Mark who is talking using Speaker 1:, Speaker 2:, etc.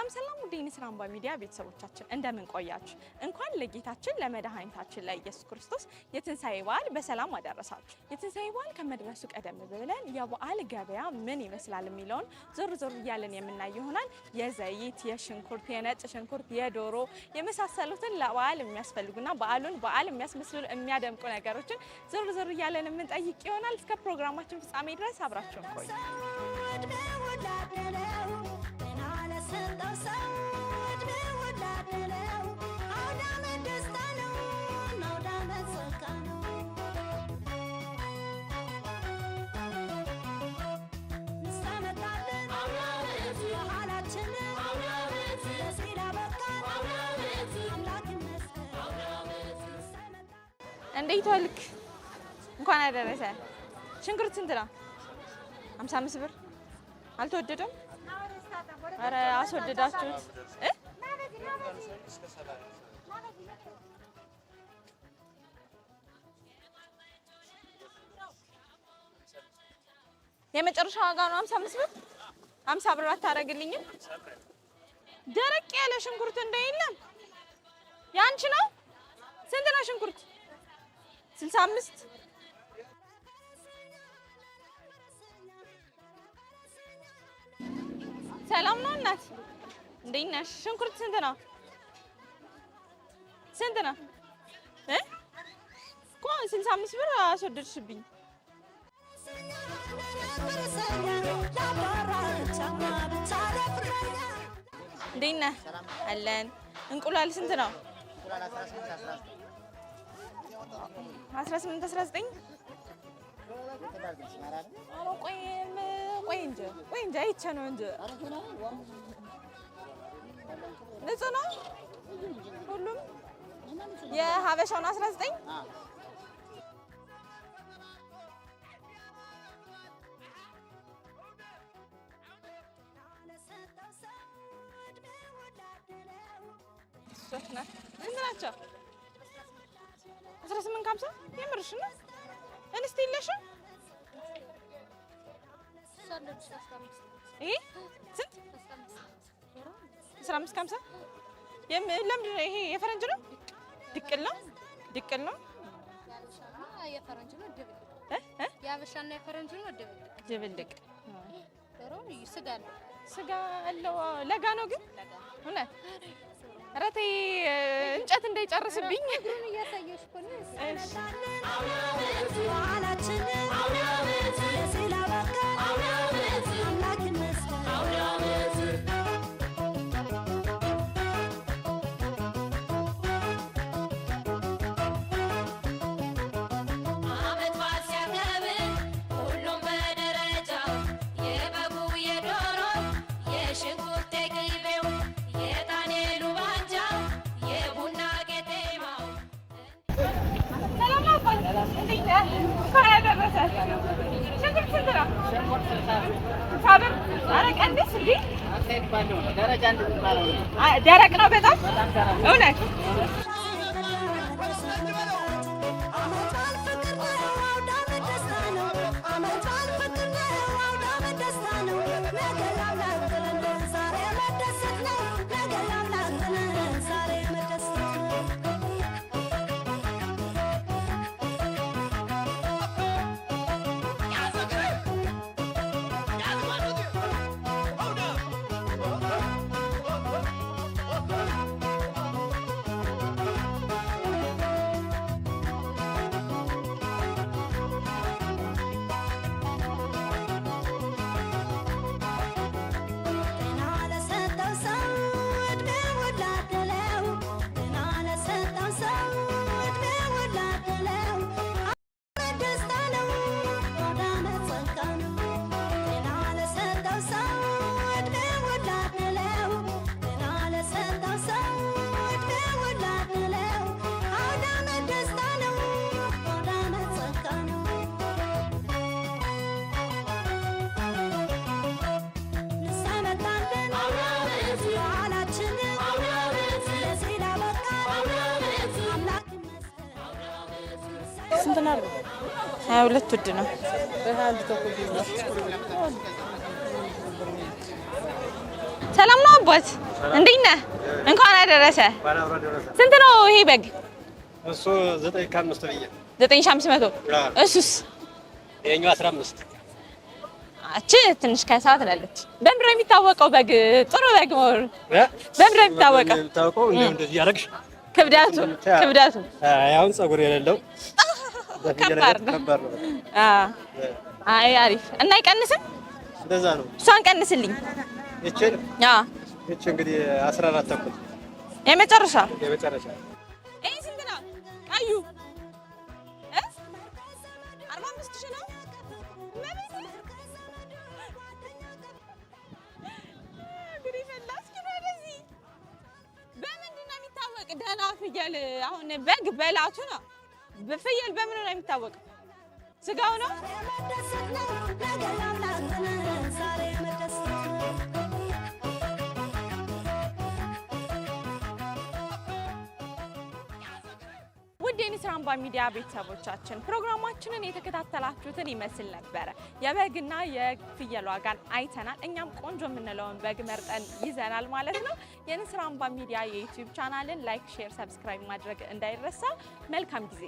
Speaker 1: ሰላም ውድ የንስር አምባ ሚዲያ ቤተሰቦቻችን እንደምን ቆያችሁ? እንኳን ለጌታችን ለመድኃኒታችን ለኢየሱስ ክርስቶስ የትንሳኤ በዓል በሰላም አደረሳችሁ። የትንሳኤ በዓል ከመድረሱ ቀደም ብለን የበዓል ገበያ ምን ይመስላል የሚለውን ዞር ዞር እያለን የምናይ ይሆናል። የዘይት፣ የሽንኩርት፣ የነጭ ሽንኩርት፣ የዶሮ የመሳሰሉትን ለበዓል የሚያስፈልጉና በዓሉን በዓል የሚያስመስሉ የሚያደምቁ ነገሮችን ዞር ዞር እያለን የምንጠይቅ ይሆናል። እስከ ፕሮግራማችን ፍጻሜ ድረስ አብራችሁን ቆዩ። እንዴት ዋልክ? እንኳን አደረሰ። ሽንኩርት ስንት ነው? 55 ብር። አልተወደደም? አረ አስወደዳችሁት እ የመጨረሻ ዋጋ ነው 55 ብር። 50 ብር አታረግልኝም? ደረቅ ያለ ሽንኩርት እንደየለም ያንቺ ነው። ስንት ነው ሽንኩርት? 65 ሰላም ነው እናት፣ እንዴት ነሽ? ሽንኩርት ስንት ነው? ስንት ነው እኮ 65 ብር አስወደድሽብኝ። እንዴት ነህ? አለን። እንቁላል ስንት ነው? 18 19 ቆይ እንጂ አይቼ ነው እንጂ ንጹህ ነው ሁሉም። የሀበሻውን 19 ስንት ናቸው? 18 50 የምርሽ ነው? እንስቲ የለሽም? ይሄ ስንት? 15 50 ለምንድን ነው ይሄ? የፈረንጅ ነው? ድቅል ነው? ድቅል ነው?
Speaker 2: የፈረንጅ ነው ድብልቅ። የሀበሻና የፈረንጅ ነው ድብልቅ። ዶሮ ስጋ አለው። ስጋ አለው። ለጋ ነው ግን እውነት። ኧረ ተይ እንጨት እንዳይጨርስብኝ። እግሩን እያሳየሽ እኮ ነው።
Speaker 1: ደረቅ ነው በጣም እውነት። ስንት ነው? 22 ውድ ነው። ሰላም ነው አባት? እንዴት ነህ? እንኳን አደረሰ። ስንት ነው ይሄ በግ?
Speaker 3: እሱ 9,500 ብዬ
Speaker 1: 9,500። እሱስ?
Speaker 3: ይሄኛው 15።
Speaker 1: አቺ ትንሽ ከሳ ትላለች። በምንድን ነው የሚታወቀው በግ ጥሩ በግ መሆኑ? በምንድን ነው የሚታወቀው?
Speaker 3: የሚታወቀው እንደዚህ ያደርግሽ
Speaker 1: ክብደቱ
Speaker 3: አሁን ፀጉር የሌለው
Speaker 1: ከባድ ነው። አይ አሪፍ እና አይቀንስም?
Speaker 3: እንደዛ ነው።
Speaker 1: እሷን ቀንስልኝ።
Speaker 3: እቺን እቺ እንግዲህ 14 ተኩል
Speaker 1: የመጨረሻ
Speaker 3: ይሄ
Speaker 1: ስንት ነው? ቀዩ 45,000 ነው። በምንድን ነው የሚታወቅ? ደህና ፍየል አሁን በግ በላቱ ነው። በፍየል በምን ነው የሚታወቀው? ስጋው ነው። ውድ የንስር አምባ ሚዲያ ቤተሰቦቻችን ፕሮግራማችንን የተከታተላችሁትን ይመስል ነበረ። የበግና የፍየል ዋጋን አይተናል። እኛም ቆንጆ የምንለውን በግ መርጠን ይዘናል ማለት ነው። የንስር አምባ ሚዲያ የዩቲዩብ ቻናልን ላይክ፣ ሼር፣ ሰብስክራይብ ማድረግ እንዳይረሳ። መልካም ጊዜ።